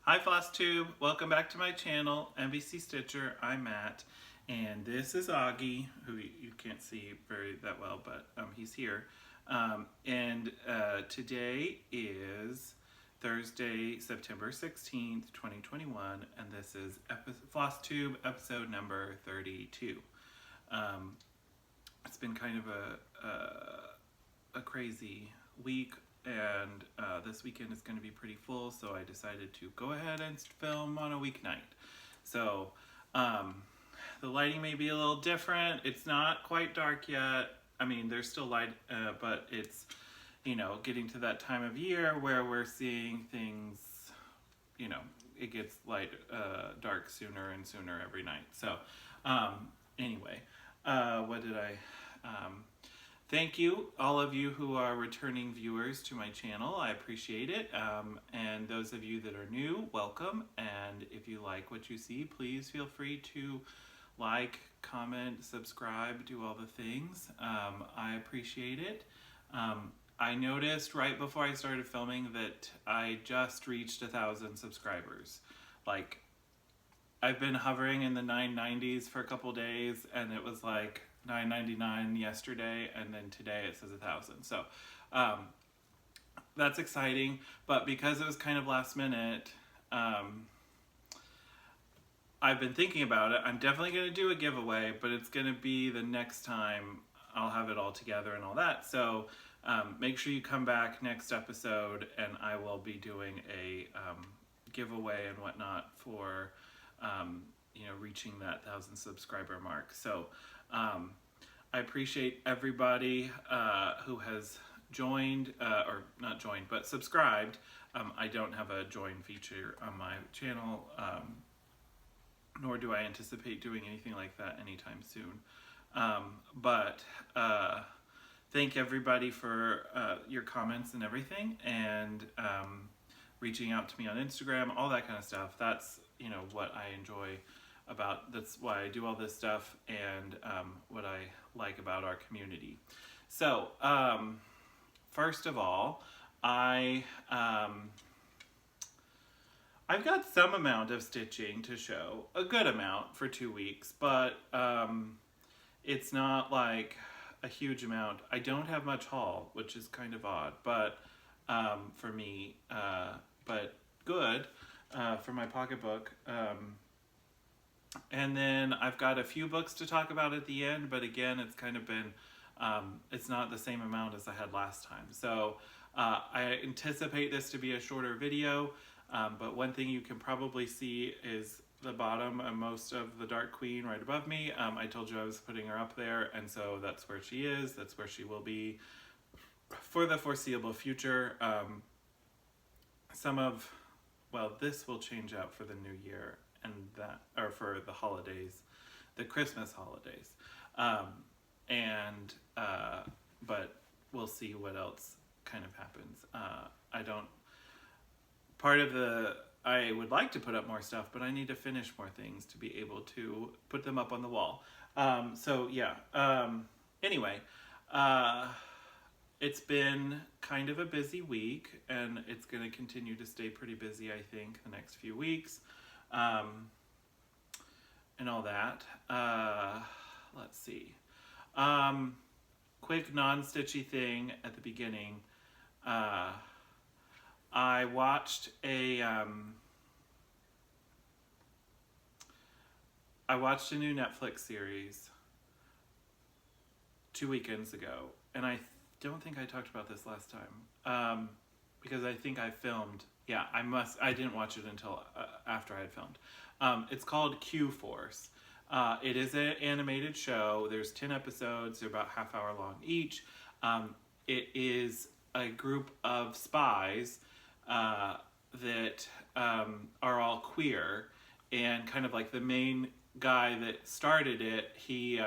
Hi Flosstube, welcome back to my channel, MVC Stitcher. I'm Matt, and this is Augie, who you can't see that well, but he's here. Today is Thursday, September 16th, 2021, and this is Flosstube episode number 32. It's been kind of a crazy week, and this weekend is going to be pretty full, so I decided to go ahead and film on a weeknight. So the lighting may be a little different. It's not quite dark yet. I mean, there's still light, but it's, getting to that time of year where we're seeing things, it gets dark sooner and sooner every night. So anyway, what did I... Thank you, all of you who are returning viewers to my channel. I appreciate it. And those of you that are new, welcome. And if you like what you see, please feel free to like, comment, subscribe, do all the things. I appreciate it. I noticed right before I started filming that I just reached 1,000 subscribers. Like, I've been hovering in the 990s for a couple days, and it was like $9.99 yesterday, and then today it says 1,000. So that's exciting, but because it was kind of last minute, I've been thinking about it. I'm definitely going to do a giveaway, but it's going to be the next time I'll have it all together and all that. So make sure you come back next episode, and I will be doing a giveaway and whatnot for reaching that 1,000 subscriber mark. So I appreciate everybody who has joined, or not joined, but subscribed. I don't have a join feature on my channel, nor do I anticipate doing anything like that anytime soon. But thank everybody for your comments and everything, and reaching out to me on Instagram, all that kind of stuff. That's what I enjoy about. That's why I do all this stuff, and what I like about our community. So first of all, I've got some amount of stitching to show, a good amount for 2 weeks, but it's not like a huge amount. I don't have much haul, which is kind of odd, but for me, but good for my pocketbook. And then I've got a few books to talk about at the end, but again, it's kind of been, it's not the same amount as I had last time. So I anticipate this to be a shorter video, but one thing you can probably see is the bottom of most of the Dark Queen right above me. I told you I was putting her up there, and so that's where she is. That's where she will be for the foreseeable future. This will change out for the new year, and that, or for the holidays, the Christmas holidays. But we'll see what else kind of happens. I would like to put up more stuff, but I need to finish more things to be able to put them up on the wall. Anyway, it's been kind of a busy week, and it's going to continue to stay pretty busy, I think, the next few weeks. And all that. Let's see. Quick non-stitchy thing at the beginning. I watched a new Netflix series 2 weekends ago, and I don't think I talked about this last time, because I think I filmed. Yeah, I didn't watch it until after I had filmed. It's called Q-Force. It is an animated show. There's 10 episodes. They're about half-hour long each. It is a group of spies that are all queer, and kind of like the main guy that started it, he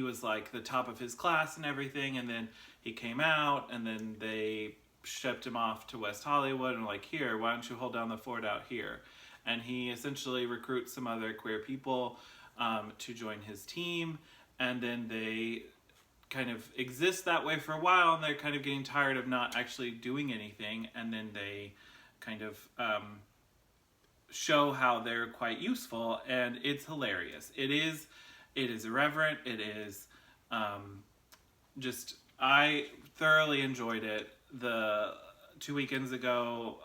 was like the top of his class and everything, and then he came out, and then they shipped him off to West Hollywood and like, here, why don't you hold down the fort out here? And he essentially recruits some other queer people to join his team, and then they kind of exist that way for a while, and they're kind of getting tired of not actually doing anything, and then they kind of show how they're quite useful, and it's hilarious. It is irreverent. It is just, I thoroughly enjoyed it. The 2 weekends ago,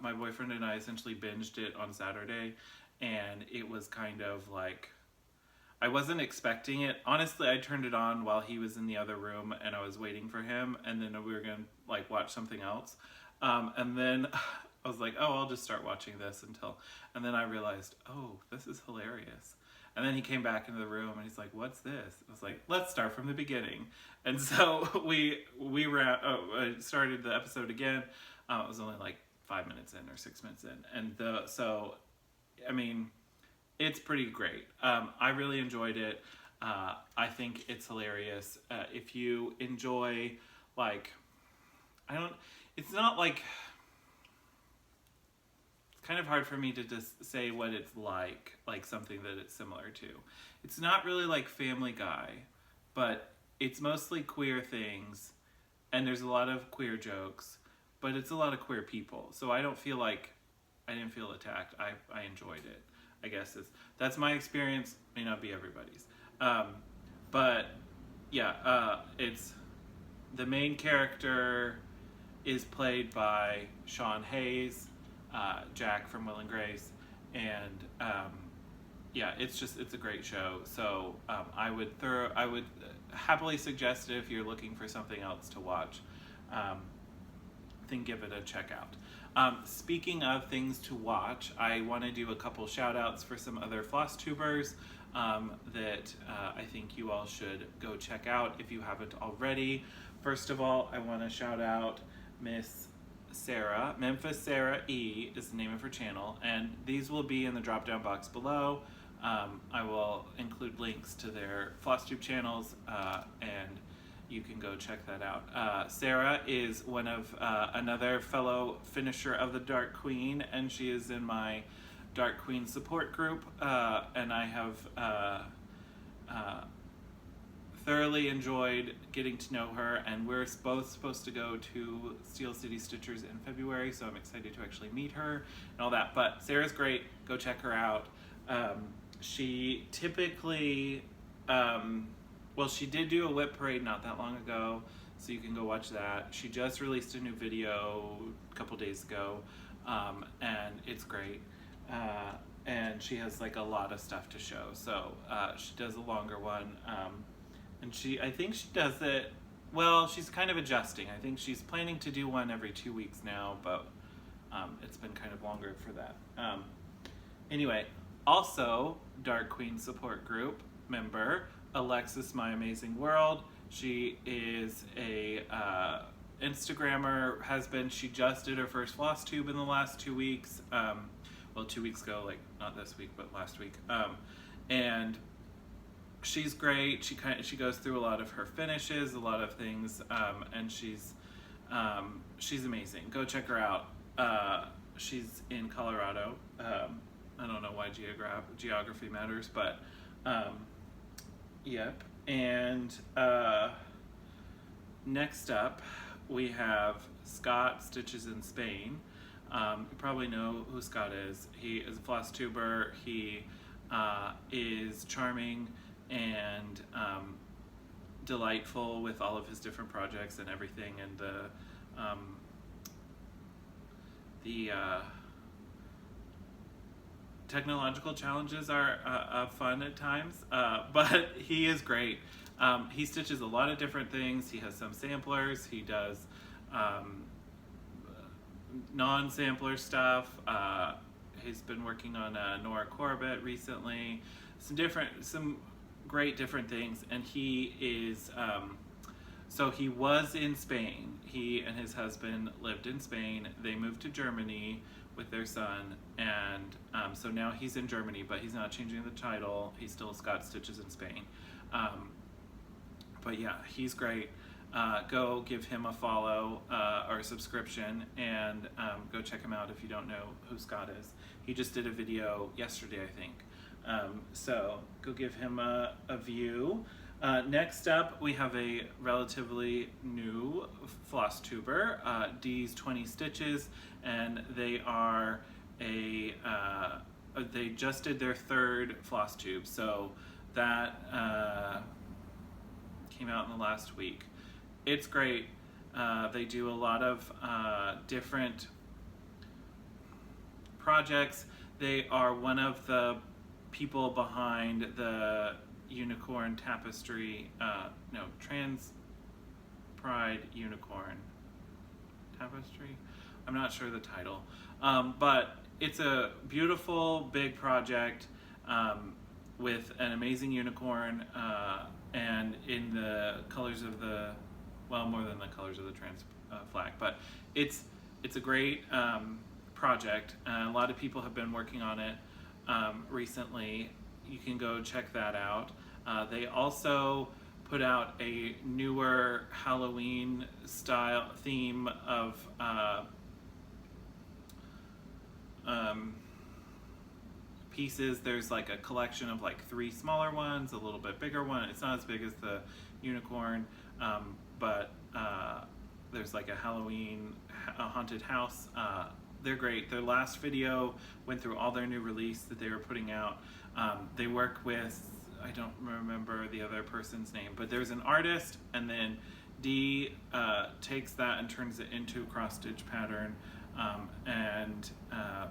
my boyfriend and I essentially binged it on Saturday, and it was kind of like, I wasn't expecting it. Honestly, I turned it on while he was in the other room and I was waiting for him, and then we were gonna like watch something else. And then I was like, oh, I'll just start watching this and then I realized, oh, this is hilarious. And then he came back into the room and he's like, what's this? I was like, let's start from the beginning. And so we started the episode again. It was only like 5 minutes in or 6 minutes in. And I mean, it's pretty great. I really enjoyed it. I think it's hilarious. If you enjoy, like, it's not like, it's kind of hard for me to just say what it's like something that it's similar to. It's not really like Family Guy, but it's mostly queer things, and there's a lot of queer jokes, but it's a lot of queer people. So I didn't feel attacked. I enjoyed it. I guess that's my experience. May not be everybody's. But yeah, it's the main character is played by Sean Hayes, Jack from Will and Grace, and yeah, it's a great show. So I would happily suggest it if you're looking for something else to watch. Then give it a check out. Speaking of things to watch, I want to do a couple shout outs for some other Flosstubers that I think you all should go check out if you haven't already. First of all, I want to shout out Miss Sarah. Memphis Sarah E is the name of her channel, and these will be in the drop down box below. I will include links to their Flosstube channels, and you can go check that out. Sarah is one of another fellow finisher of the Dark Queen, and she is in my Dark Queen support group, and I have thoroughly enjoyed getting to know her, and we're both supposed to go to Steel City Stitchers in February, so I'm excited to actually meet her and all that. But Sarah's great. Go check her out. She typically... well, she did do a whip parade not that long ago, so you can go watch that. She just released a new video a couple days ago, and it's great. And she has like a lot of stuff to show, so she does a longer one. And I think she does it, well, she's kind of adjusting. I think she's planning to do one every 2 weeks now, but it's been kind of longer for that. Anyway, also Dark Queen support group member, Alexis My Amazing World. She is a Instagrammer, has been. She just did her first Flosstube in the last 2 weeks. Well, 2 weeks ago, like not this week, but last week. And she's great. She goes through a lot of her finishes, a lot of things, and she's amazing. Go check her out. She's in Colorado. I don't know why geography matters, but yep. And next up, we have Scott Stitches in Spain. You probably know who Scott is. He is a Flosstuber. He is charming and delightful with all of his different projects and everything, and the technological challenges are fun at times, but he is great. He stitches a lot of different things. He has some samplers. He does non-sampler stuff. He's been working on Nora Corbett recently. Some great different things, and he is so he was in Spain. He and his husband lived in Spain. They moved to Germany with their son, and so now he's in Germany, but he's not changing the title. He's still Scott Stitches in Spain. But yeah, he's great. Go give him a follow or a subscription, and go check him out if you don't know who Scott is. He just did a video yesterday, I think. So go give him a view. Next up, we have a relatively new floss tuber, D's 20 Stitches, and they are they just did their third floss tube, so that came out in the last week. It's great. They do a lot of different projects. They are one of the people behind the unicorn tapestry, no, trans pride unicorn tapestry. I'm not sure the title, but it's a beautiful big project with an amazing unicorn and in the colors of the, well, more than the colors of the trans flag, but it's a great project. A lot of people have been working on it recently. You can go check that out. They also put out a newer Halloween style theme of pieces. There's like a collection of like 3 smaller ones, a little bit bigger one. It's not as big as the unicorn, but there's like a Halloween haunted house. They're great. Their last video went through all their new release that they were putting out. They work with, I don't remember the other person's name, but there's an artist, and then Dee takes that and turns it into a cross-stitch pattern, and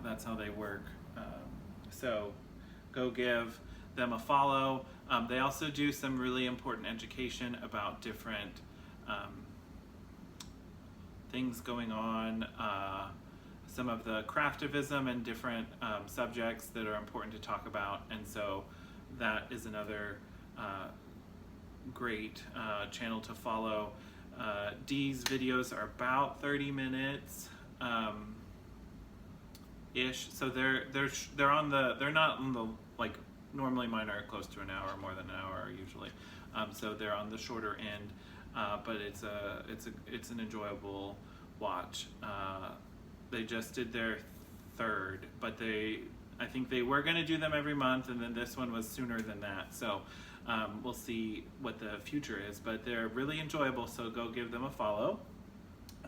that's how they work. So go give them a follow. They also do some really important education about different things going on, some of the craftivism and different subjects that are important to talk about, and so that is another great channel to follow. Dee's videos are about 30 minutes ish, so they're not on the, like, normally mine are close to an hour, more than an hour usually, so they're on the shorter end, but it's an enjoyable watch. They just did their third, but I think they were going to do them every month, and then this one was sooner than that, so we'll see what the future is, but they're really enjoyable, so go give them a follow.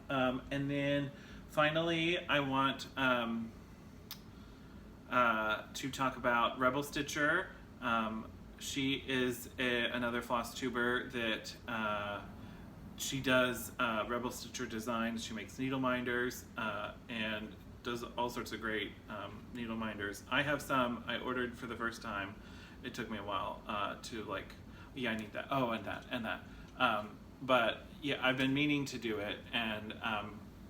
And then finally, I want to talk about Rebel Stitcher. She is another floss tuber that she does Rebel Stitcher designs. She makes needle minders and does all sorts of great needle minders. I have some I ordered for the first time. It took me a while to, like, yeah, I need that. Oh, and that, and that. But yeah, I've been meaning to do it, and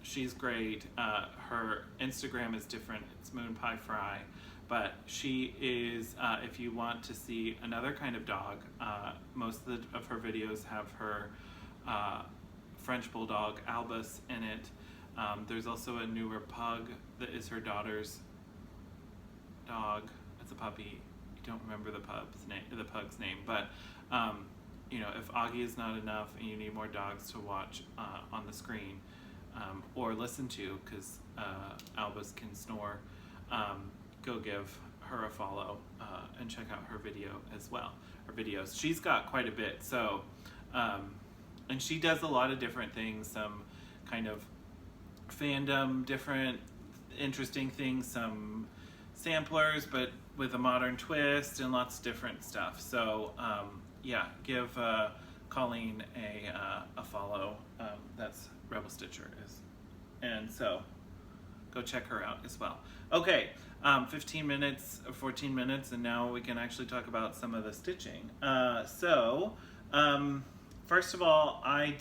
she's great. Her Instagram is different. It's MoonpieFry. But she is, if you want to see another kind of dog, most of her videos have her French Bulldog Albus in it. There's also a newer pug that is her daughter's dog. It's a puppy. I don't remember the pug's name, but you know, if Augie is not enough and you need more dogs to watch on the screen or listen to, because Albus can snore, go give her a follow and check out her video as well, her videos. She's got quite a bit, so and she does a lot of different things, some kind of fandom, different interesting things, some samplers, but with a modern twist and lots of different stuff. So yeah, give Colleen a follow. That's Rebel Stitcher is, and so go check her out as well. Okay, 15 minutes, 14 minutes, and now we can actually talk about some of the stitching. First of all, I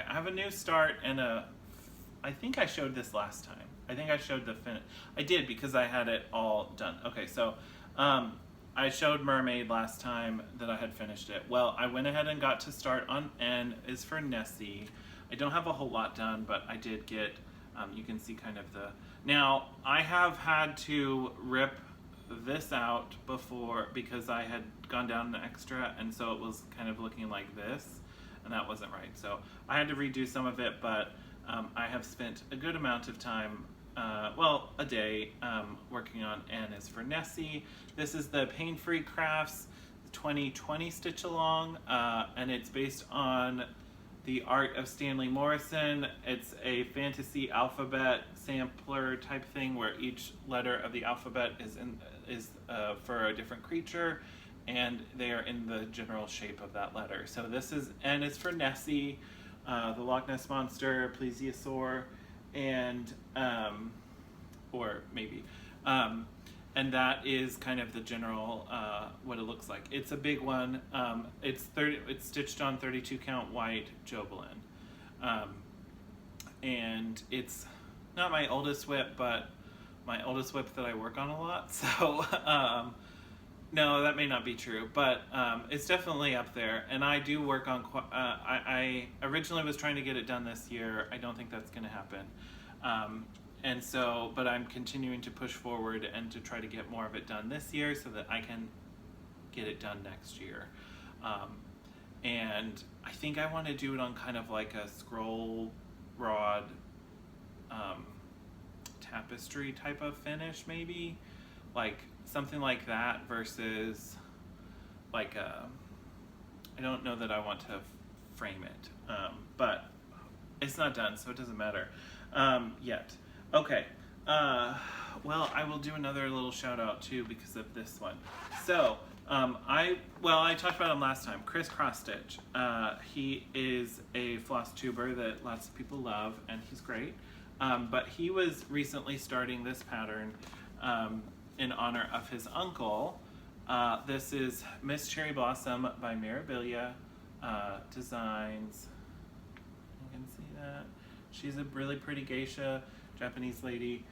have a new start and I think I showed this last time. I think I showed the finish. I did, because I had it all done. Okay, so I showed Mermaid last time that I had finished it. Well, I went ahead and got to start on N is for Nessie. I don't have a whole lot done, but I did get, you can see kind of the, now I have had to rip this out before because I had gone down an extra, and so it was kind of looking like this, and that wasn't right. So I had to redo some of it, but I have spent a good amount of time well, a day working on N is for Nessie. This is the Pain-Free Crafts 2020 Stitch Along, and it's based on the art of Stanley Morrison. It's a fantasy alphabet sampler type thing where each letter of the alphabet is for a different creature, and they are in the general shape of that letter. So this is N is for Nessie, the Loch Ness Monster, plesiosaur, and or maybe, and that is kind of the general what it looks like. It's a big one. It's stitched on 32 count white Jobelin, and it's not my oldest whip, but my oldest whip that I work on a lot. So no, that may not be true, but it's definitely up there. And I do work on. I originally was trying to get it done this year. I don't think that's going to happen. And so, but I'm continuing to push forward and to try to get more of it done this year so that I can get it done next year. And I think I want to do it on kind of like a scroll rod tapestry type of finish, maybe like something like that versus like I don't know that I want to frame it, but it's not done, so it doesn't matter yet. Okay, well, I will do another little shout out too because of this one. So I talked about him last time, Chris Cross Stitch. He is a floss tuber that lots of people love, and he's great. But he was recently starting this pattern in honor of his uncle. This is Miss Cherry Blossom by Mirabilia Designs. You can see that. She's a really pretty geisha Japanese lady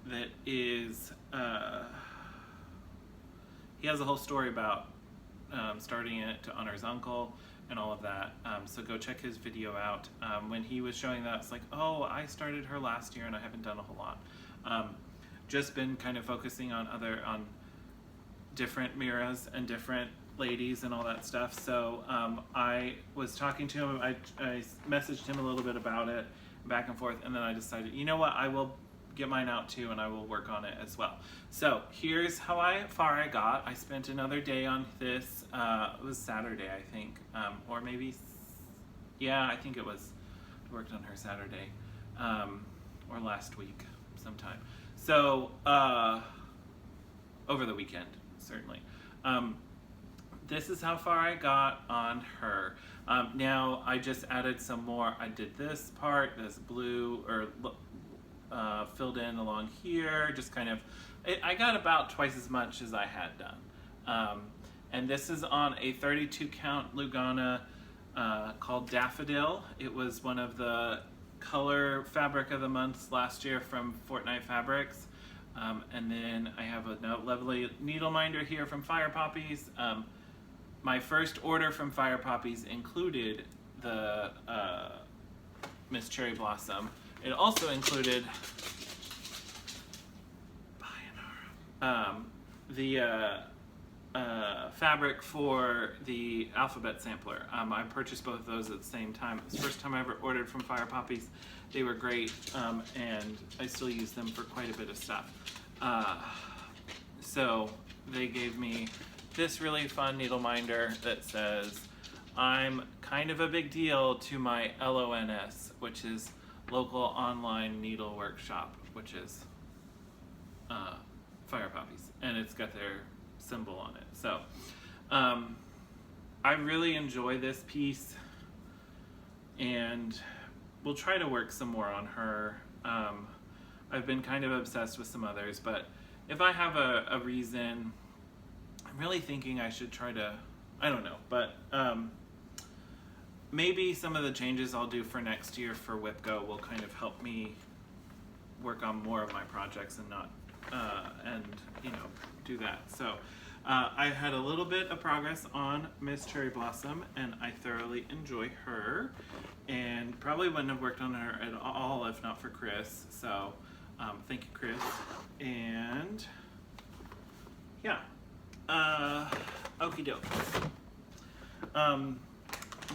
that is, he has a whole story about starting it to honor his uncle and all of that. So go check his video out. When he was showing that, it's like, oh, I started her last year and I haven't done a whole lot. Just been kind of focusing on different Miras and different ladies and all that stuff. So I was talking to him, I messaged him a little bit about it, back and forth, and then I decided, you know what, I will get mine out too and I will work on it as well. So here's how far I got. I spent another day on this. It was Saturday, I think, or maybe, yeah, I think it was, I worked on her Saturday, or last week sometime. So over the weekend, certainly. This is how far I got on her. Now I just added some more. I did this part, this blue, or filled in along here, just kind of, I got about twice as much as I had done. And this is on a 32 count Lugana called Daffodil. It was one of the color fabric of the months last year from Fortnite Fabrics. And then I have a lovely needle minder here from Fire Poppies. My first order from Fire Poppies included the Miss Cherry Blossom. It also included the fabric for the alphabet sampler. I purchased both of those at the same time. It was the first time I ever ordered from Fire Poppies. They were great, and I still use them for quite a bit of stuff. So they gave me this really fun needle minder that says, I'm kind of a big deal to my LONS, which is Local Online Needle Workshop, which is Fire Poppies, and it's got their symbol on it. So I really enjoy this piece, and we'll try to work some more on her. I've been kind of obsessed with some others, but if I have a reason, I'm really thinking I should try to, I don't know, but maybe some of the changes I'll do for next year for WhipGo will kind of help me work on more of my projects and not, and you know, do that. So I had a little bit of progress on Miss Cherry Blossom, and I thoroughly enjoy her, and probably wouldn't have worked on her at all if not for Chris. So thank you, Chris. And yeah, okie doke.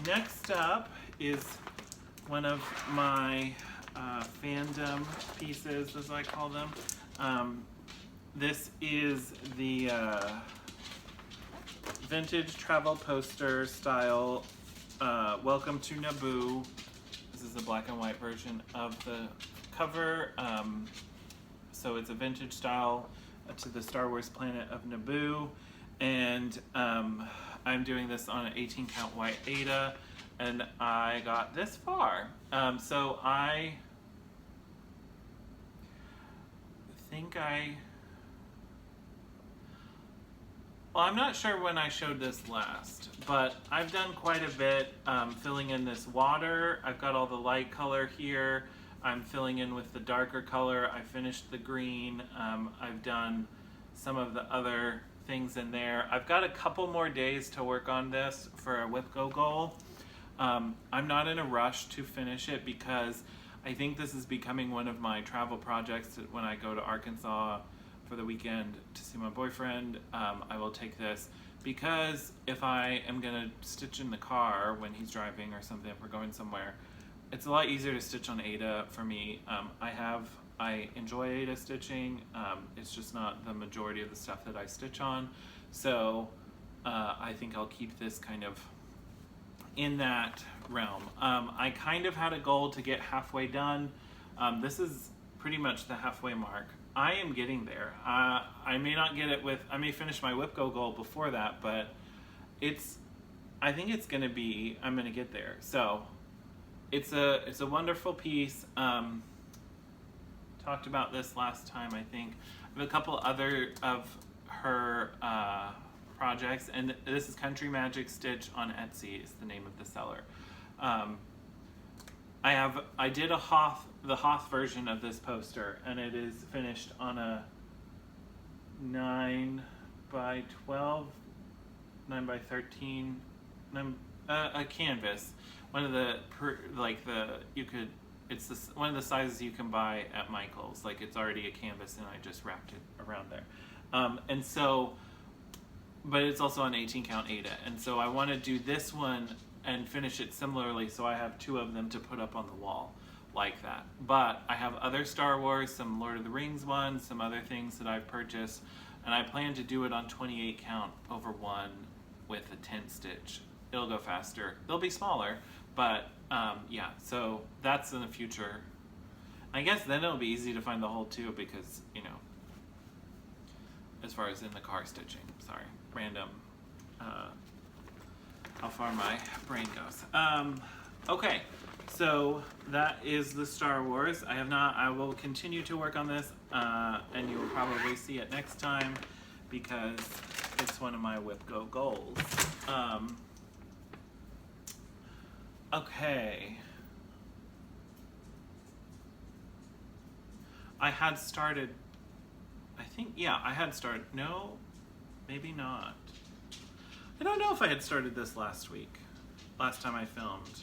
Next up is one of my fandom pieces, as I call them. This is the vintage travel poster style Welcome to Naboo. This is the black and white version of the cover. So it's a vintage style to the Star Wars planet of Naboo. And I'm doing this on an 18 count white Ada, and I got this far. So I think well, I'm not sure when I showed this last, but I've done quite a bit filling in this water. I've got all the light color here. I'm filling in with the darker color. I finished the green. I've done some of the other things in there. I've got a couple more days to work on this for a WIPGO goal. I'm not in a rush to finish it because I think this is becoming one of my travel projects. When I go to Arkansas for the weekend to see my boyfriend, I will take this, because if I am gonna stitch in the car when he's driving or something, if we're going somewhere, it's a lot easier to stitch on Ada for me. I enjoy Ada stitching. It's just not the majority of the stuff that I stitch on. So I think I'll keep this kind of in that realm. I kind of had a goal to get halfway done. This is pretty much the halfway mark. I am getting there. I may not get it I may finish my WIPGO goal before that, but I think it's gonna be, I'm gonna get there. So it's a wonderful piece. Talked about this last time, I think. I have a couple other of her projects, and this is Country Magic Stitch on Etsy is the name of the seller. I did the Hoth version of this poster, and it is finished on a 9 by 12, 9 by 13, a canvas. One of the it's one of the sizes you can buy at Michael's. Like, it's already a canvas, and I just wrapped it around there. And so, but it's also an 18 count Ada, and so I want to do this one and finish it similarly, so I have two of them to put up on the wall like that. But I have other Star Wars, some Lord of the Rings ones, some other things that I've purchased, and I plan to do it on 28 count over 1 with a 10 stitch. It'll go faster. They'll be smaller, but yeah, so that's in the future. I guess then it'll be easy to find the hole too, because, you know, as far as in the car stitching. Sorry, random, how far my brain goes. Okay, so that is the Star Wars. I will continue to work on this, and you will probably see it next time, because it's one of my WIPGO goals. Okay. I had started, no, maybe not. I don't know if I had started this last time I filmed.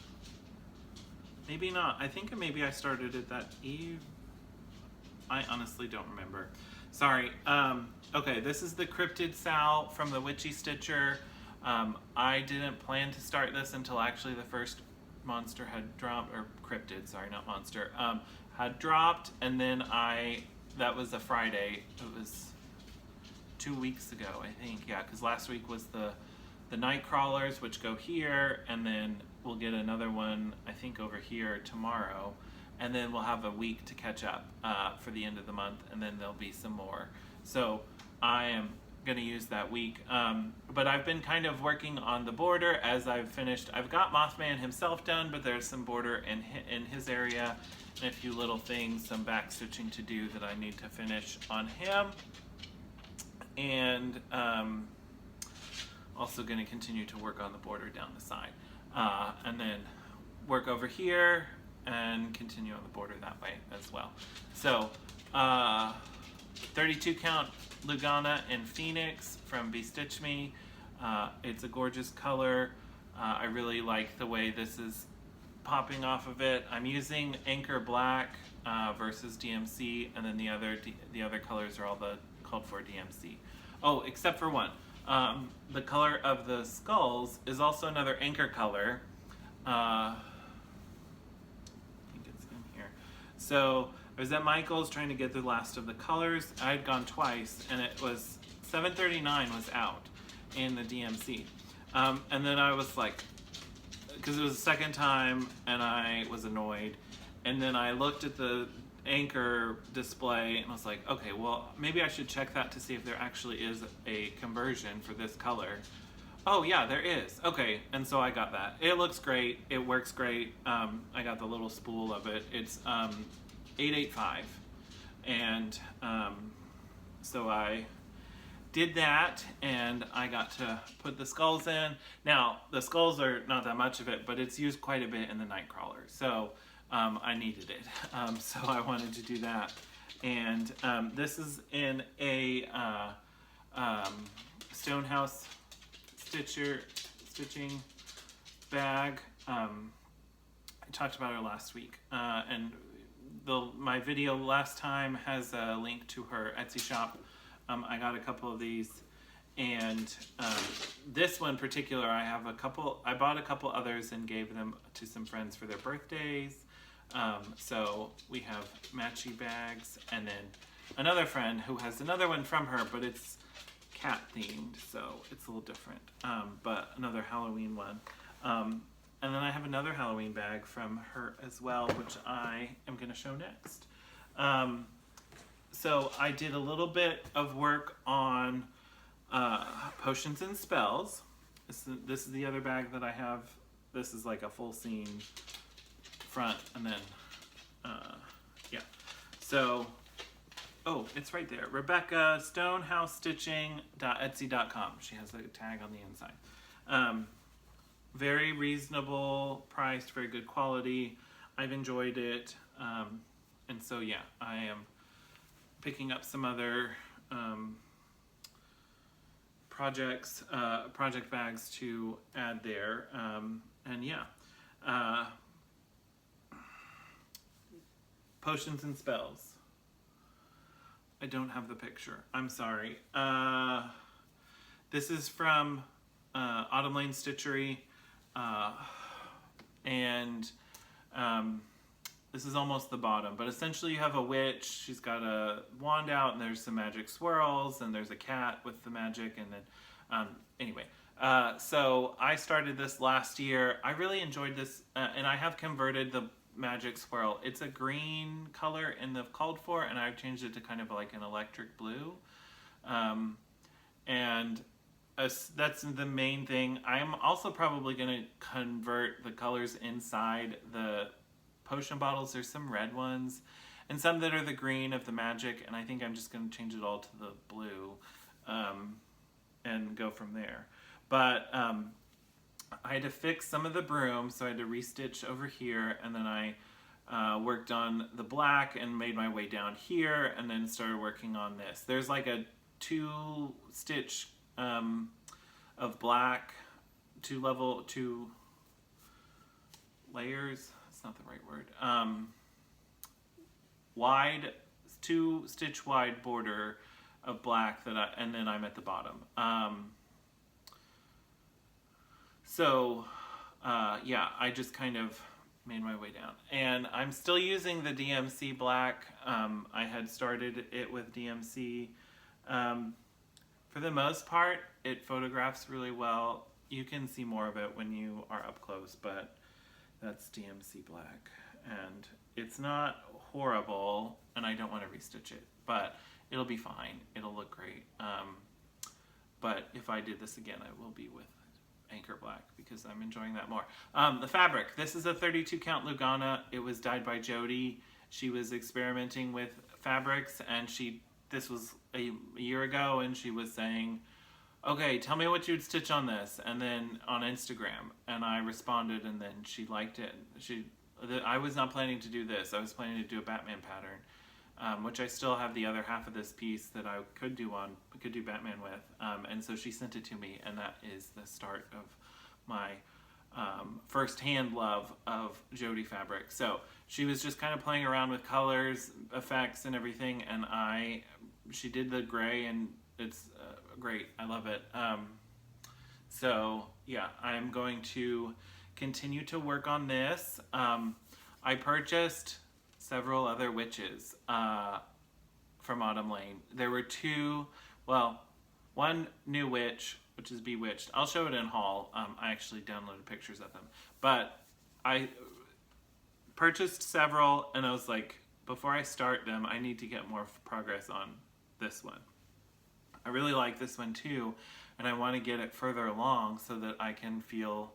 Maybe not. I think maybe I started it that eve. I honestly don't remember. Sorry. Okay, this is the Cryptid Sal from the Witchy Stitcher. I didn't plan to start this until actually the first monster had dropped, or cryptid, sorry, not monster, had dropped, and then that was a Friday. It was 2 weeks ago, I think, yeah, because last week was the night crawlers, which go here, and then we'll get another one, I think, over here tomorrow, and then we'll have a week to catch up for the end of the month, and then there'll be some more. So I am gonna use that week, but I've been kind of working on the border as I've finished. I've got Mothman himself done, but there's some border in his area and a few little things, some back stitching to do that I need to finish on him, and also going to continue to work on the border down the side, and then work over here and continue on the border that way as well. So 32 count Lugana in Phoenix from Be Stitch Me. It's a gorgeous color. I really like the way this is popping off of it. I'm using Anchor Black versus DMC, and then the other colors are all the called for DMC. Oh, except for one. The color of the skulls is also another Anchor color. I think it's in here. So I was at Michael's trying to get the last of the colors. I had gone twice, and it was 7:39 was out in the DMC. And then I was like, because it was the second time, and I was annoyed. And then I looked at the anchor display and I was like, okay, well, maybe I should check that to see if there actually is a conversion for this color. Oh yeah, there is. Okay, and so I got that. It looks great. It works great. I got the little spool of it. It's 885, and so I did that, and I got to put the skulls in. Now the skulls are not that much of it, but it's used quite a bit in the Nightcrawler, so I needed it. So I wanted to do that, and this is in a Stonehouse stitching bag. I talked about her last week, and my video last time has a link to her Etsy shop. I got a couple of these, and this one in particular, I bought a couple others and gave them to some friends for their birthdays. So we have matchy bags, and then another friend who has another one from her, but it's cat themed, so it's a little different, but another Halloween one. And then I have another Halloween bag from her as well, which I am going to show next. So I did a little bit of work on potions and spells. This is the other bag that I have. This is like a full scene front, and then yeah. So oh, it's right there. Rebecca, stonehousestitching.etsy.com. She has a tag on the inside. Very reasonable priced, very good quality. I've enjoyed it. And so yeah, I am picking up some other project bags to add there. And yeah. Potions and spells. I don't have the picture. I'm sorry. This is from Autumn Lane Stitchery, and this is almost the bottom, but essentially you have a witch. She's got a wand out, and there's some magic swirls, and there's a cat with the magic, and then anyway. So I started this last year. I really enjoyed this, and I have converted the magic swirl. It's a green color in the called for, and I've changed it to kind of like an electric blue, and that's the main thing. I'm also probably going to convert the colors inside the potion bottles. There's some red ones and some that are the green of the magic, and I think I'm just going to change it all to the blue and go from there. But I had to fix some of the brooms, so I had to restitch over here, and then I worked on the black and made my way down here, and then started working on this. There's like a 2-stitch of black, 2 layers, that's not the right word, wide, 2-stitch wide border of black and then I'm at the bottom. So yeah, I just kind of made my way down, and I'm still using the DMC black. I had started it with DMC. For the most part, it photographs really well. You can see more of it when you are up close, but that's DMC black, and it's not horrible, and I don't want to restitch it, but it'll be fine. It'll look great. But if I did this again, I will be with Anchor Black because I'm enjoying that more. The fabric. This is a 32 count Lugana. It was dyed by Jody. She was experimenting with fabrics, and this was a year ago, and she was saying, okay, tell me what you'd stitch on this, and then on Instagram, and I responded, and then she liked it. I was not planning to do this. I was planning to do a Batman pattern, which I still have the other half of this piece that I could do Batman with, and so she sent it to me, and that is the start of my first-hand love of Jody fabric. So she was just kind of playing around with colors, effects, and everything, and she did the gray, and it's great. I love it. So yeah, I'm going to continue to work on this. I purchased several other witches from Autumn Lane. There were two, well, one new witch, which is Bewitched. I'll show it in haul. I actually downloaded pictures of them. But I purchased several, and I was like, before I start them, I need to get more progress on this one. I really like this one too, and I want to get it further along so that I can feel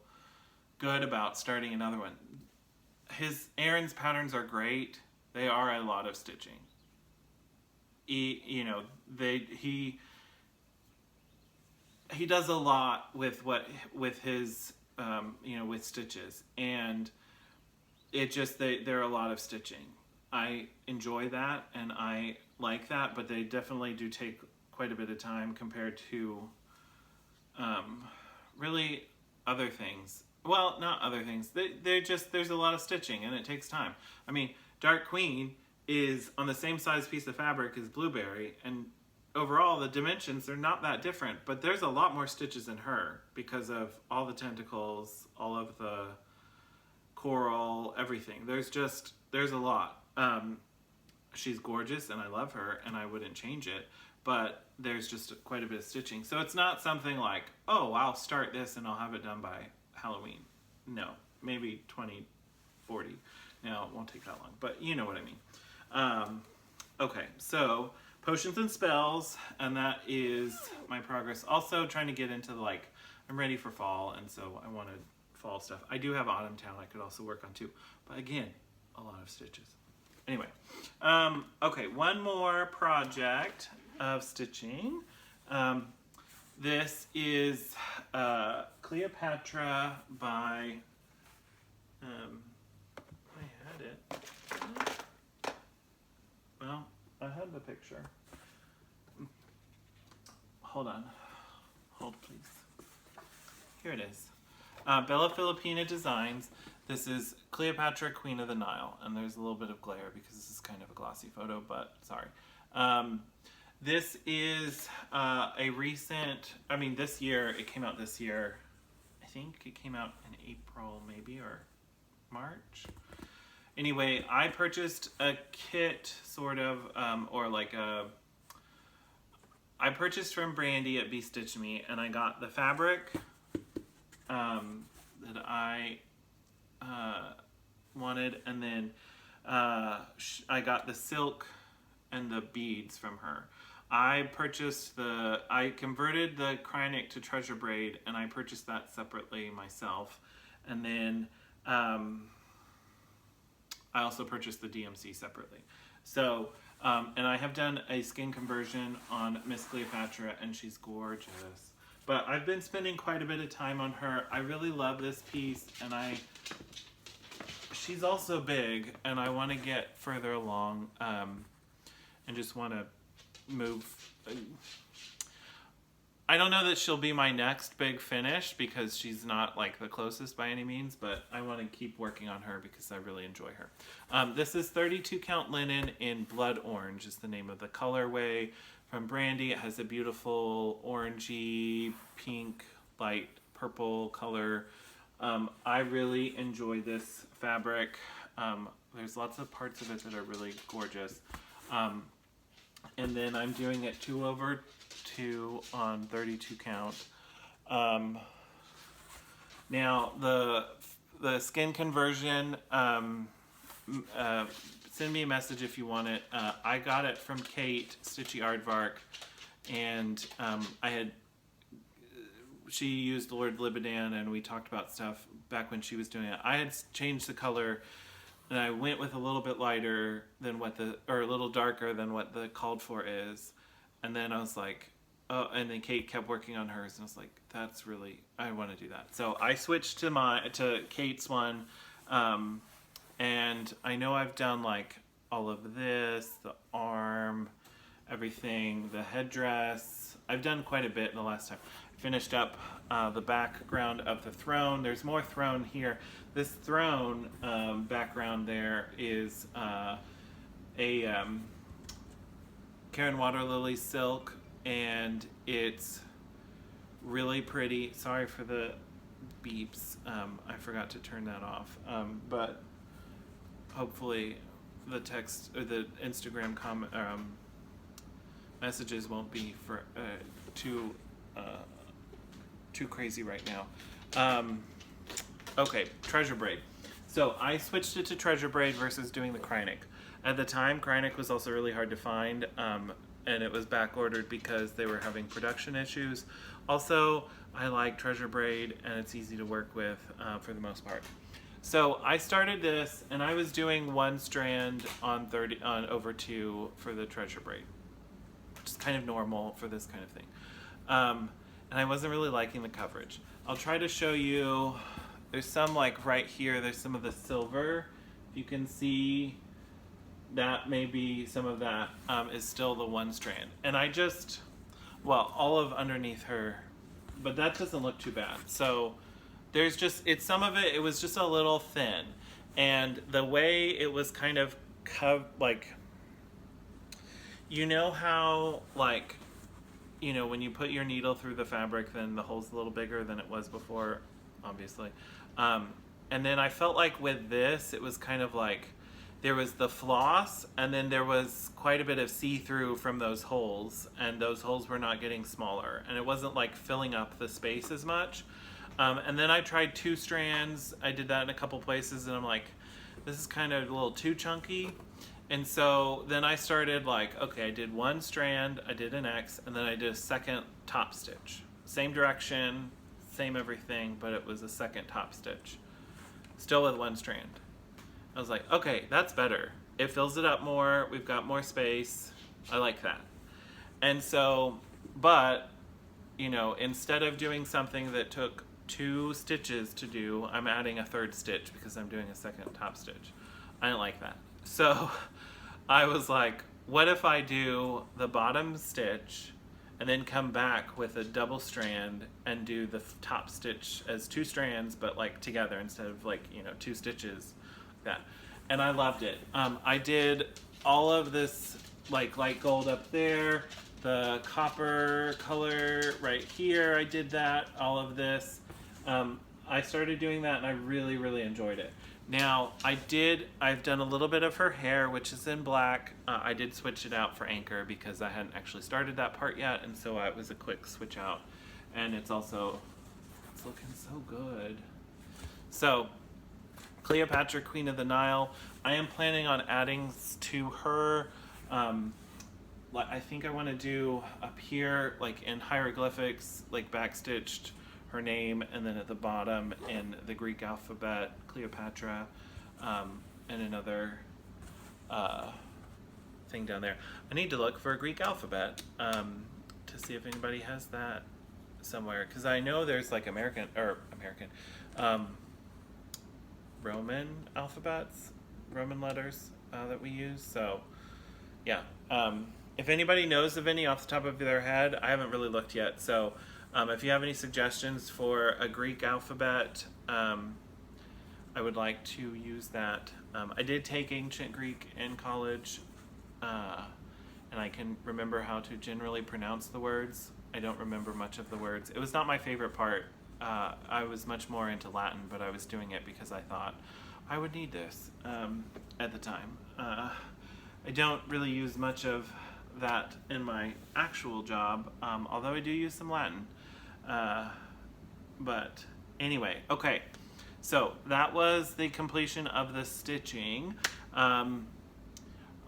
good about starting another one. Aaron's patterns are great. They are a lot of stitching. He does a lot with his with stitches, and it just they're a lot of stitching. I enjoy that and I like that, but they definitely do take quite a bit of time compared to really other things. Well, not other things. There's a lot of stitching and it takes time. I mean, Dark Queen is on the same size piece of fabric as Blueberry, and overall the dimensions are not that different, but there's a lot more stitches in her because of all the tentacles, all of the coral, everything. There's a lot. She's gorgeous and I love her and I wouldn't change it, but there's just quite a bit of stitching. So it's not something like, oh, I'll start this and I'll have it done by Halloween. No, maybe 2040. Now, it won't take that long, but you know what I mean. Okay, so Potions and Spells, and that is my progress. Also trying to get into I'm ready for fall, and so I wanted fall stuff. I do have Autumn Town I could also work on too, but again, a lot of stitches. Anyway, okay, one more project of stitching. This is Cleopatra by, I had it. Well, I had the picture. Hold on. Hold, please. Here it is. Bella Filipina Designs. This is Cleopatra, Queen of the Nile. And there's a little bit of glare because this is kind of a glossy photo, but sorry. This is a recent, this year, it came out this year. I think it came out in April maybe, or March. Anyway, I purchased a kit, sort of, I purchased from Brandy at Be Stitch Me, and I got the fabric that I wanted, and then I got the silk and the beads from her. I converted the Cryonic to Treasure Braid, and I purchased that separately myself, and then I also purchased the DMC separately. So, and I have done a skin conversion on Miss Cleopatra, and she's gorgeous. But I've been spending quite a bit of time on her. I really love this piece, and she's also big, and I want to get further along, and just want to move. I don't know that she'll be my next big finish because she's not the closest by any means, but I want to keep working on her because I really enjoy her. This is 32 count linen in Blood Orange is the name of the colorway from Brandy. It has a beautiful orangey, pink, light purple color. I really enjoy this fabric. There's lots of parts of it that are really gorgeous. And then I'm doing it 2/2 on 32 count. Now the skin conversion, send me a message if you want it. I got it from Kate Stitchy Aardvark, and she used Lord Libidan, and we talked about stuff back when she was doing it. I had changed the color, and I went with a little bit lighter than or a little darker than what the called for is. And then I was like, oh, and then Kate kept working on hers, and I was like, that's really, I want to do that. So I switched to Kate's one, and I know I've done all of this, the arm, everything, the headdress. I've done quite a bit in the last time. Finished up the background of the throne. There's more throne here. This throne background there is a Karen Waterlily silk, and it's really pretty. Sorry for the beeps. I forgot to turn that off, but hopefully the text or the Instagram comment messages won't be for too crazy right now. Okay, treasure braid. So I switched it to treasure braid versus doing the Kreinik. At the time, Kreinik was also really hard to find, and it was back ordered because they were having production issues. Also, I like treasure braid, and it's easy to work with for the most part. So I started this, and I was doing 1 strand on over 2 for the treasure braid, which is kind of normal for this kind of thing. And I wasn't really liking the coverage. I'll try to show you. There's some like right here. There's some of the silver. You can see that maybe some of that is still the 1 strand. And I just, well, all of underneath her, but that doesn't look too bad. So there's just, some of it was just a little thin. And the way it was kind of like, you know how like, you know, when you put your needle through the fabric, then the hole's a little bigger than it was before, obviously. And then I felt like with this, it was kind of like, there was the floss, and then there was quite a bit of see-through from those holes, and those holes were not getting smaller, and it wasn't like filling up the space as much. And then I tried 2 strands. I did that in a couple places, and I'm like, this is kind of a little too chunky. And so then I started like, okay, I did 1 strand, I did an X, and then I did a second top stitch. Same direction, same everything, but it was a second top stitch. Still with 1 strand. I was like, okay, that's better. It fills it up more, we've got more space. I like that. And so, but, you know, instead of doing something that took 2 stitches to do, I'm adding a 3rd stitch because I'm doing a second top stitch. I didn't like that. So I was like, what if I do the bottom stitch and then come back with a double strand and do the top stitch as 2 strands, but like together instead of like, you know, 2 stitches, that. And I loved it. I did all of this like light gold up there, the copper color right here, I did that, all of this. I started doing that and I really, really enjoyed it. Now, I've done a little bit of her hair, which is in black. I did switch it out for Anchor because I hadn't actually started that part yet, and so it was a quick switch out. And it's looking so good. So, Cleopatra, Queen of the Nile. I am planning on adding to her, I think I want to do up here, like in hieroglyphics, like backstitched her name, and then at the bottom in the Greek alphabet, Cleopatra, and another thing down there. I need to look for a Greek alphabet to see if anybody has that somewhere, because I know there's like Roman alphabets, Roman letters that we use. So yeah, if anybody knows of any off the top of their head, I haven't really looked yet, so if you have any suggestions for a Greek alphabet, I would like to use that. I did take ancient Greek in college, and I can remember how to generally pronounce the words. I don't remember much of the words. It was not my favorite part. I was much more into Latin, but I was doing it because I thought I would need this at the time. I don't really use much of that in my actual job, although I do use some Latin. But anyway, okay, so that was the completion of the stitching.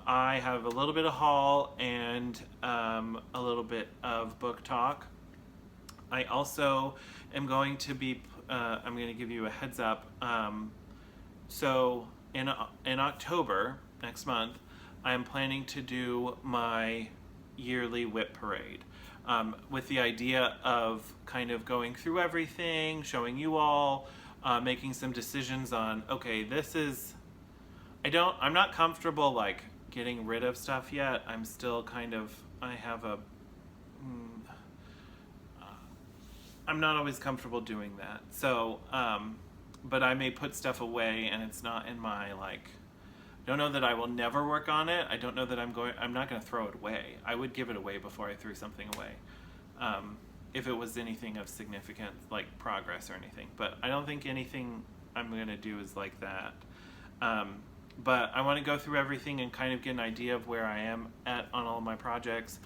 I have a little bit of haul and a little bit of book talk. I also am going to be, I'm going to give you a heads up. So in October, next month, I am planning to do my yearly whip parade. With the idea of kind of going through everything, showing you all, making some decisions on, okay, this is, I'm not comfortable like getting rid of stuff yet. I'm still kind of, I'm not always comfortable doing that. So, but I may put stuff away and it's not in my like, I don't know that I will never work on it. I don't know that I'm not going to throw it away. I would give it away before I threw something away. If it was anything of significant, like progress or anything. But I don't think anything I'm going to do is like that. but I want to go through everything and kind of get an idea of where I am at on all of my projects.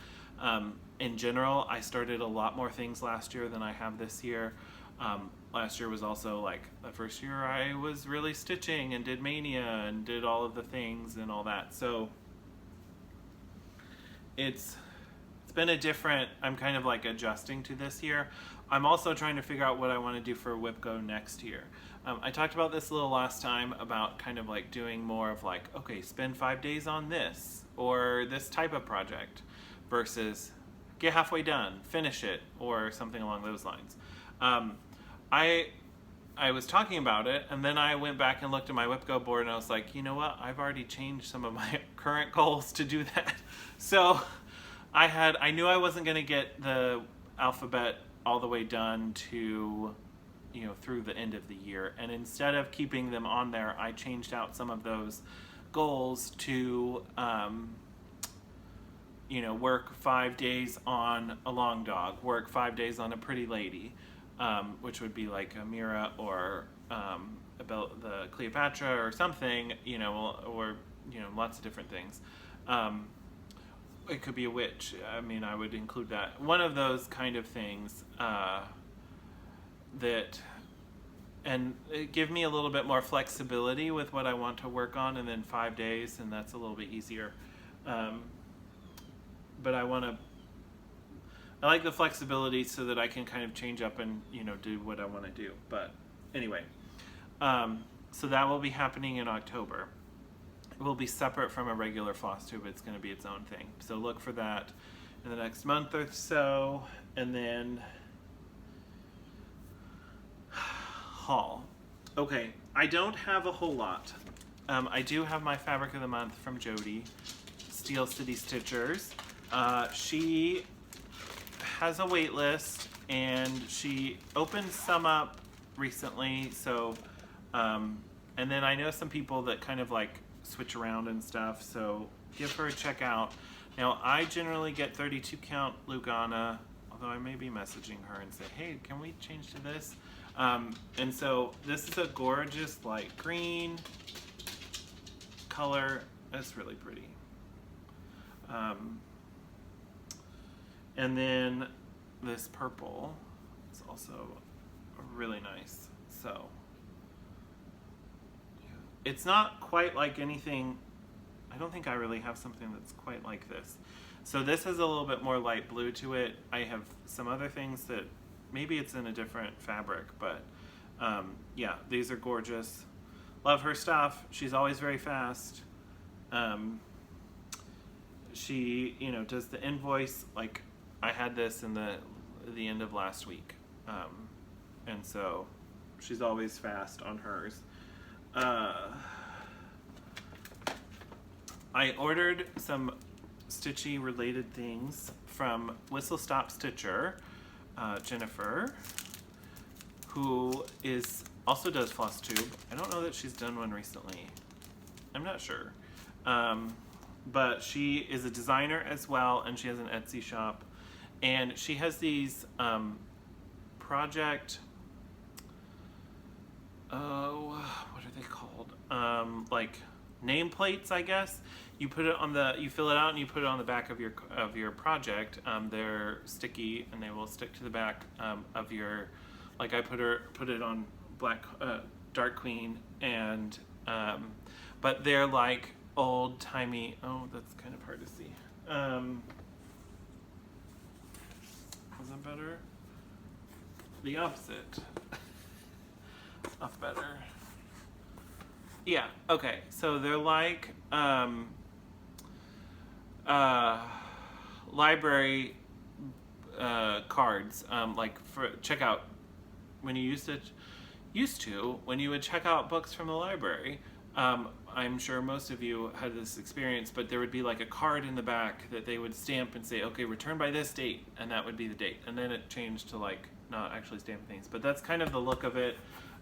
In general, I started a lot more things last year than I have this year. Last year was also like the first year I was really stitching and did Mania and did all of the things and all that. So it's been a different, I'm kind of like adjusting to this year. I'm also trying to figure out what I want to do for WIPGO next year. I talked about this a little last time about kind of like doing more of like, okay, spend 5 days on this or this type of project versus get halfway done, finish it, or something along those lines. I was talking about it, and then I went back and looked at my WIPGO board, and I was like, you know what? I've already changed some of my current goals to do that. So I knew I wasn't going to get the alphabet all the way done to, you know, through the end of the year. And instead of keeping them on there, I changed out some of those goals to, you know, work 5 days on a long dog, work 5 days on a pretty lady, which would be like a Mira or about the Cleopatra or something, you know, or, you know, lots of different things. It could be a witch. I mean, I would include that. One of those kind of things that, and it give me a little bit more flexibility with what I want to work on, and then 5 days, and that's a little bit easier. But I like the flexibility so that I can kind of change up and, you know, do what I want to do. But anyway, so that will be happening in October. It will be separate from a regular Flosstube. It's going to be its own thing. So look for that in the next month or so. And then haul. Okay, I don't have a whole lot. I do have my fabric of the month from Jody, Steel City Stitchers. She has a wait list, and she opened some up recently. So, and then I know some people that kind of like switch around and stuff, so give her a check out. Now, I generally get 32 count Lugana, although I may be messaging her and say, hey, can we change to this? And so this is a gorgeous light green color. It's really pretty. And then this purple is also really nice. So it's not quite like anything. I don't think I really have something that's quite like this. So this has a little bit more light blue to it. I have some other things that maybe it's in a different fabric, but yeah, these are gorgeous. Love her stuff. She's always very fast. She, you know, does the invoice. Like, I had this in the end of last week, and so she's always fast on hers. I ordered some stitchy related things from Whistle Stop Stitcher, Jennifer, who also does Flosstube. I don't know that she's done one recently. I'm not sure. But she is a designer as well, and she has an Etsy shop. And she has these project, what are they called? Like nameplates, I guess. You put it on you fill it out and you put it on the back of your project. They're sticky and they will stick to the back of your. Like I put it on Dark Queen, and but they're like old timey. Oh, that's kind of hard to see. Is that better? The opposite. Off better. Yeah, okay. So they're like library cards. Like for checkout when you when you would check out books from the library. I'm sure most of you had this experience, but there would be like a card in the back that they would stamp and say, okay, return by this date, and that would be the date. And then it changed to like not actually stamp things, but that's kind of the look of it.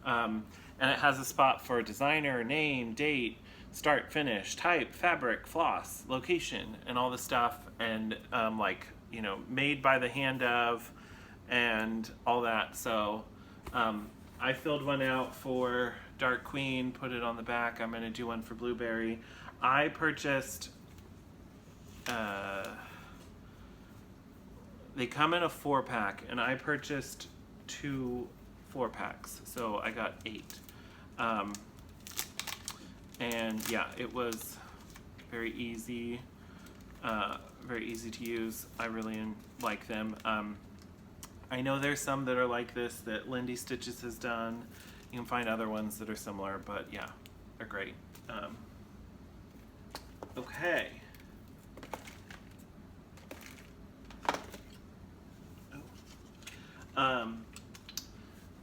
And it has a spot for designer, name, date, start, finish, type, fabric, floss, location, and all the stuff, and like, you know, made by the hand of, and all that. So I filled one out for Dark Queen, put it on the back. I'm going to do one for Blueberry. I purchased, they come in a 4-pack, and I purchased 2 4-packs, so I got 8. And yeah, it was very easy to use. I really like them. I know there's some that are like this that Lindy Stitches has done. You can find other ones that are similar, but yeah, they're great. Okay.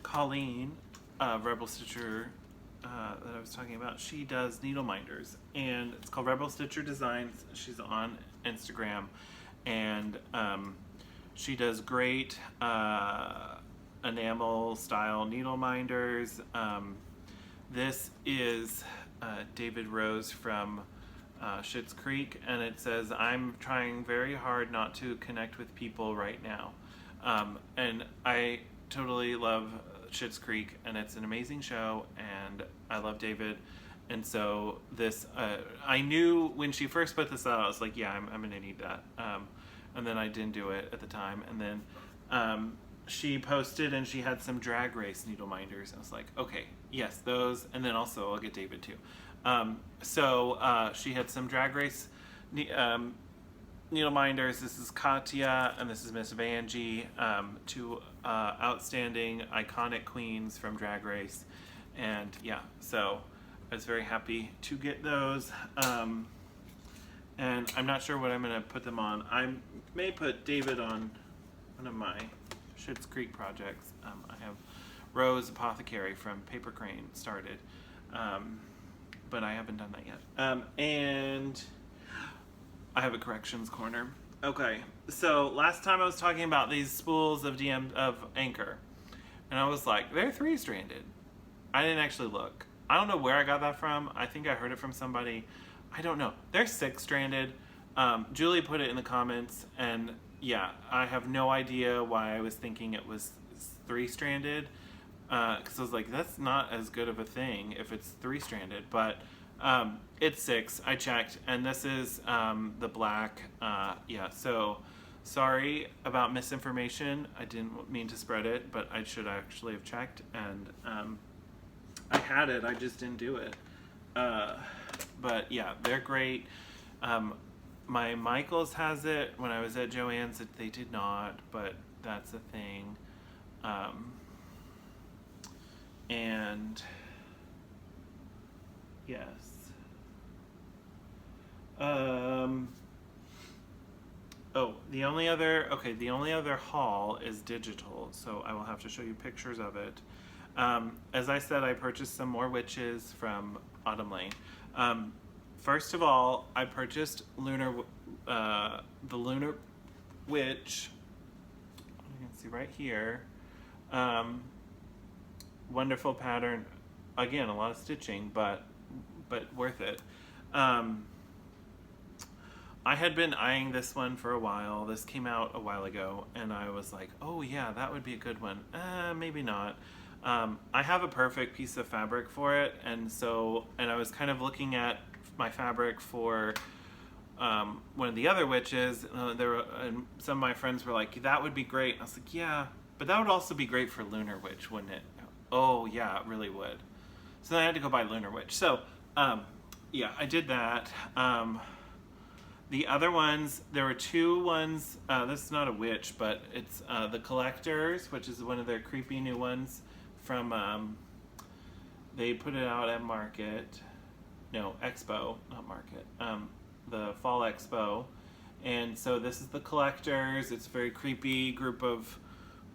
Colleen, Rebel Stitcher, that I was talking about, she does needle minders, and it's called Rebel Stitcher Designs. She's on Instagram, and she does great enamel style needle minders. This is David Rose from Schitt's Creek, and it says, "I'm trying very hard not to connect with people right now." And I totally love Schitt's Creek, and it's an amazing show, and I love David. And so this, I knew when she first put this out, I was like, yeah, I'm gonna need that. And then I didn't do it at the time. And then she posted, and she had some Drag Race needle minders. I was like, okay, yes, those. And then also I'll get David too. So she had some Drag Race needle minders. This is Katya, and this is Miss Vanjie, 2 outstanding iconic queens from Drag Race. And yeah, so I was very happy to get those. And I'm not sure what I'm going to put them on. I may put David on one of my Schitt's Creek projects. I have Rose Apothecary from Paper Crane started, but I haven't done that yet. And I have a corrections corner. Okay, so last time I was talking about these spools of Anchor, and I was like, they're 3-stranded. I didn't actually look. I don't know where I got that from. I think I heard it from somebody. I don't know. They're 6-stranded. Julie put it in the comments, and yeah, I have no idea why I was thinking it was 3-stranded, because I was like, that's not as good of a thing if it's 3-stranded, but it's 6. I checked, and this is the black. Yeah, so sorry about misinformation. I didn't mean to spread it, but I should actually have checked, and I had it, I just didn't do it. But yeah, they're great. My Michaels has it. When I was at Joann's, they did not, but that's a thing. And yes. Oh, the only other haul is digital, so I will have to show you pictures of it. As I said, I purchased some more witches from Autumn Lane. First of all, I purchased the Lunar Witch. You can see right here. Wonderful pattern. Again, a lot of stitching, but worth it. I had been eyeing this one for a while. This came out a while ago, and I was like, oh yeah, that would be a good one. Maybe not. I have a perfect piece of fabric for it, and I was kind of looking at my fabric for one of the other witches. And some of my friends were like, that would be great. I was like, yeah, but that would also be great for Lunar Witch, wouldn't it? Oh yeah, it really would. So then I had to go buy Lunar Witch. So yeah, I did that. The other ones, there were 2 ones. This is not a witch, but it's the Collectors, which is one of their creepy new ones from, they put it out at Expo, not Market, the Fall Expo. And so this is the Collectors. It's a very creepy group of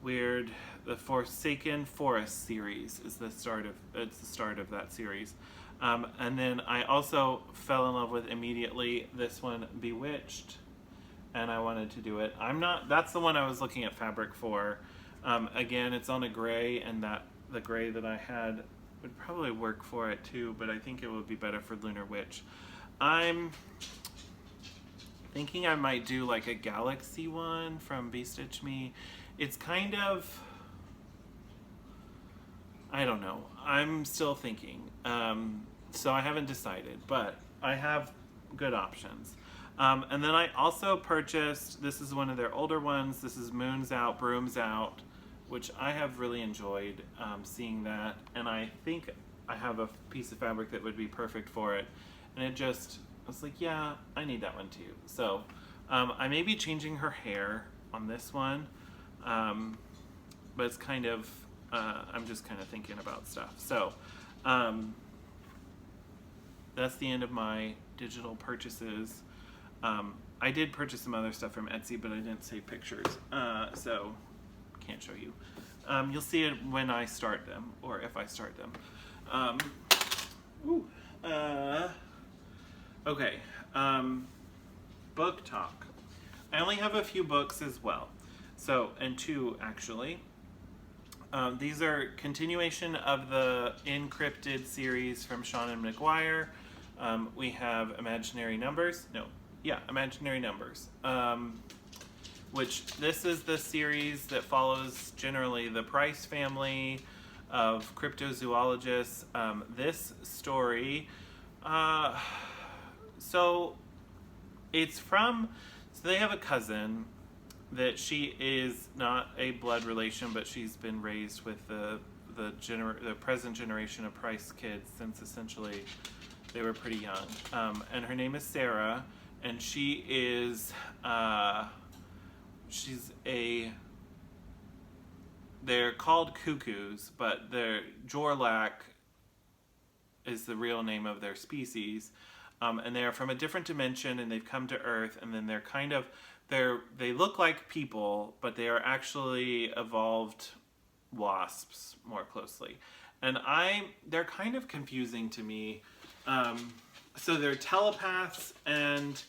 weird, the Forsaken Forest series is the start of that series. And then I also fell in love with immediately this one, Bewitched, and I wanted to do it. That's the one I was looking at fabric for. Again, it's on a gray, and the gray that I had would probably work for it too, but I think it would be better for Lunar Witch. I'm thinking I might do like a Galaxy one from Be Stitch Me. It's kind of, I don't know. I'm still thinking. So I haven't decided, but I have good options. And then I also purchased, this is one of their older ones. This is Moon's Out, Broom's Out, which I have really enjoyed seeing that. And I think I have a piece of fabric that would be perfect for it. And I was like, yeah, I need that one too. So I may be changing her hair on this one. But it's kind of, I'm just kind of thinking about stuff. So that's the end of my digital purchases. I did purchase some other stuff from Etsy, but I didn't save pictures, so can't show you. You'll see it when I start them, or if I start them. Okay, book talk. I only have a few books as well, so, and two actually. These are continuation of the Encrypted series from Sean and McGuire. We have Imaginary Numbers. Imaginary Numbers. Which this is the series that follows generally the Price family of cryptozoologists. This story, so they have a cousin that she is not a blood relation, but she's been raised with the present generation of Price kids since essentially they were pretty young. And her name is Sarah, and she is they're called cuckoos, but their Jorlak is the real name of their species. And they are from a different dimension, and they've come to Earth, and then they look like people, but they are actually evolved wasps more closely. And they're kind of confusing to me. So they're telepaths and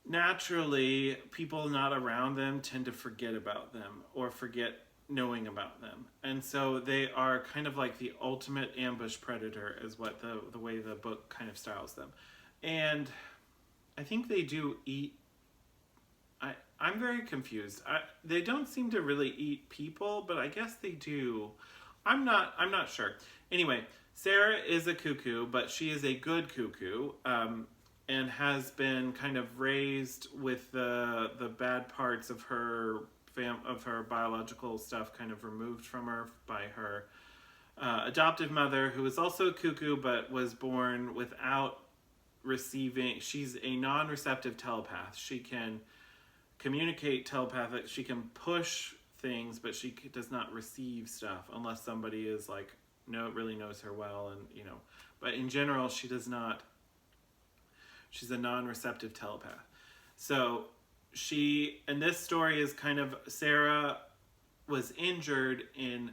naturally, people not around them tend to forget about them or forget knowing about them. And so they are kind of like the ultimate ambush predator is what the way the book kind of styles them. And I think they do eat. I'm very confused. They don't seem to really eat people, but I guess they do. I'm not sure. Anyway, Sarah is a cuckoo, but she is a good cuckoo, and has been kind of raised with the bad parts of her biological stuff kind of removed from her by her adoptive mother, who is also a cuckoo, but was born without receiving. She's a non-receptive telepath. She can communicate telepathic. She can push things, but she does not receive stuff unless somebody is like really knows her well, and But in general, she does not. She's a non-receptive telepath. So and this story is kind of, Sarah was injured in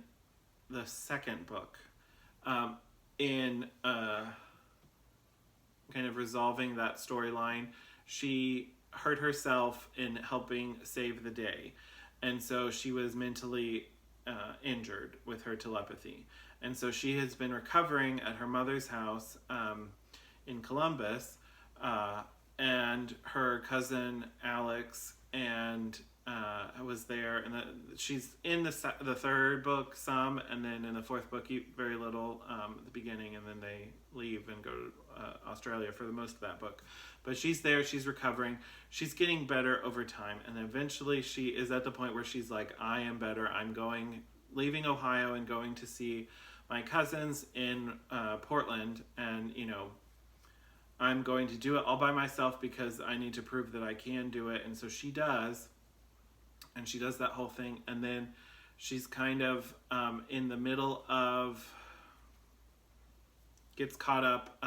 the second book, in kind of resolving that storyline. She hurt herself in helping save the day, and so she was mentally injured with her telepathy, and so she has been recovering at her mother's house in Columbus, and her cousin Alex and was there, and she's in the third book some, and then in the fourth book very little at the beginning, and then they leave and go to Australia for the most of that book. But she's there, she's recovering, she's getting better over time, and eventually she is at the point where she's like, I am better, I'm leaving Ohio and going to see my cousins in Portland, and I'm going to do it all by myself because I need to prove that I can do it. And so she does, and she does that whole thing, and then she's kind of in the middle of, gets caught up.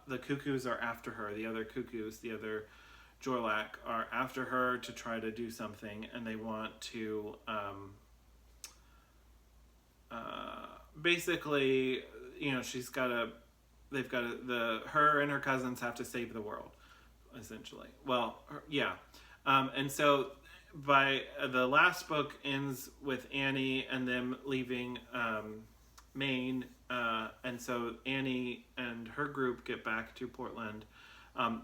The cuckoos are after her. The other cuckoos, the other Jorlak, are after her to try to do something, and they want to basically, her and her cousins have to save the world, essentially. Well, yeah. And so by the last book ends with Annie and them leaving Maine, and so Annie and her group get back to Portland.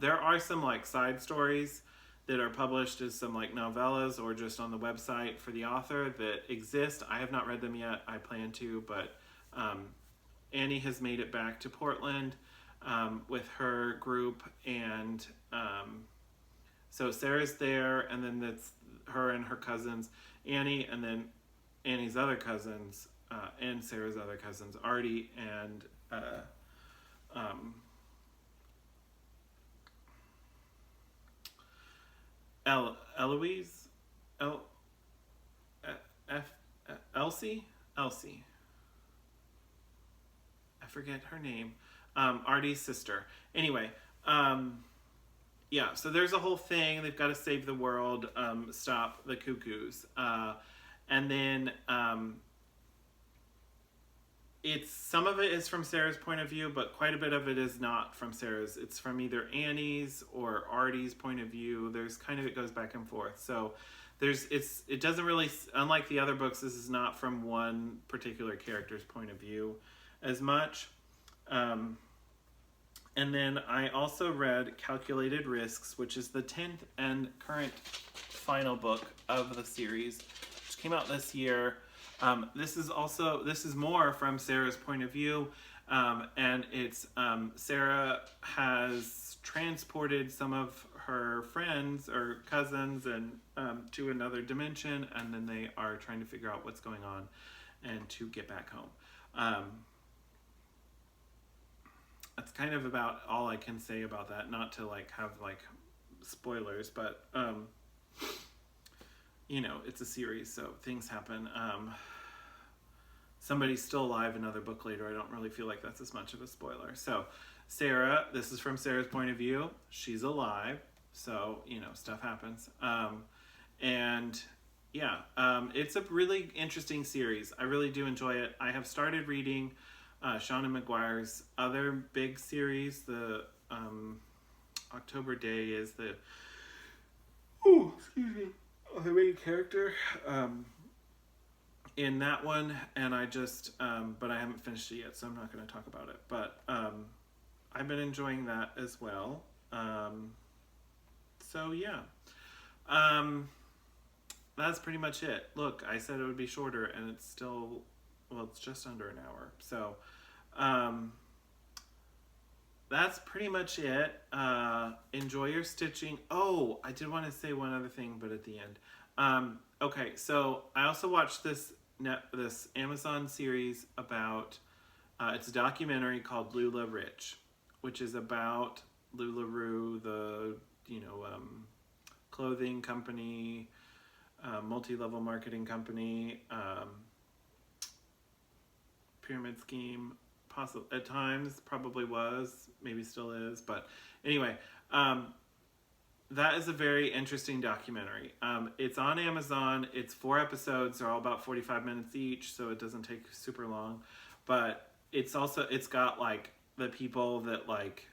There are some like side stories that are published as some like novellas or just on the website for the author that exist. I have not read them yet. I plan to, but Annie has made it back to Portland with her group, and so Sarah's there, and then that's her and her cousins, Annie, and then Annie's other cousins, and Sarah's other cousins, Artie and Eloise, Elsie. I forget her name. Artie's sister. Anyway, yeah. So there's a whole thing. They've got to save the world, stop the cuckoos, and then it's some of it is from Sarah's point of view, but quite a bit of it is not from Sarah's. It's from either Annie's or Artie's point of view. There's kind of, it goes back and forth. So it doesn't really, unlike the other books, this is not from one particular character's point of view as much. And then I also read Calculated Risks, which is the 10th and current final book of the series, which came out this year. This is more from Sarah's point of view, and it's Sarah has transported some of her friends or cousins and to another dimension, and then they are trying to figure out what's going on and to get back home. That's kind of about all I can say about that, not to like have like spoilers, but you know, it's a series, so things happen. Somebody's still alive, another book later. I don't really feel like that's as much of a spoiler. So Sarah, this is from Sarah's point of view. She's alive, so, you know, stuff happens. And yeah, it's a really interesting series. I really do enjoy it. I have started reading Sean and McGuire's other big series. The October Day is the the main character in that one, and I just but I haven't finished it yet, so I'm not going to talk about it, but I've been enjoying that as well. So yeah, that's pretty much it. Look, I said it would be shorter, and it's still, well, it's just under an hour, so that's pretty much it. Enjoy your stitching. Oh, I did want to say one other thing, but at the end. Okay, so I also watched this Amazon series about, it's a documentary called Lula Rich, which is about LuLaRoe, the, you know, clothing company, multi-level marketing company, pyramid scheme, possible at times, probably was, maybe still is, but anyway, that is a very interesting documentary. It's on Amazon. It's 4 episodes. They're all about 45 minutes each, so it doesn't take super long. But it's got like the people that like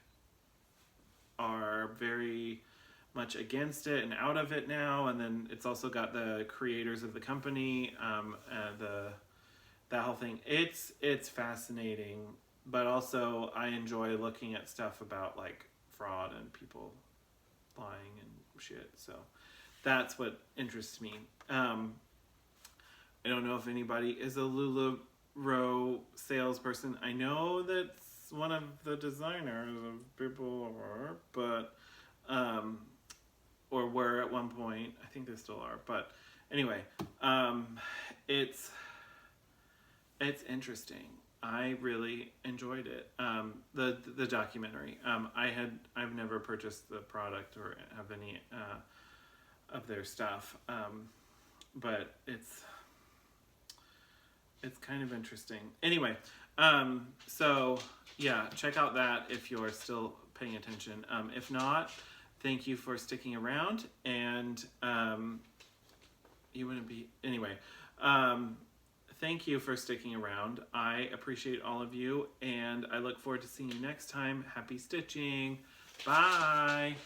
are very much against it and out of it now, and then it's also got the creators of the company, that whole thing. It's fascinating, but also I enjoy looking at stuff about like fraud and people lying and shit, so that's what interests me. I don't know if anybody is a LuLaRoe salesperson. I know that's one of the designers of people are, but or were at one point. I think they still are, but anyway, it's interesting. I really enjoyed it. The documentary. I've never purchased the product or have any of their stuff, but it's kind of interesting. Anyway, so yeah, check out that if you're still paying attention. If not, thank you for sticking around, and you wouldn't be anyway. Thank you for sticking around. I appreciate all of you, and I look forward to seeing you next time. Happy stitching. Bye.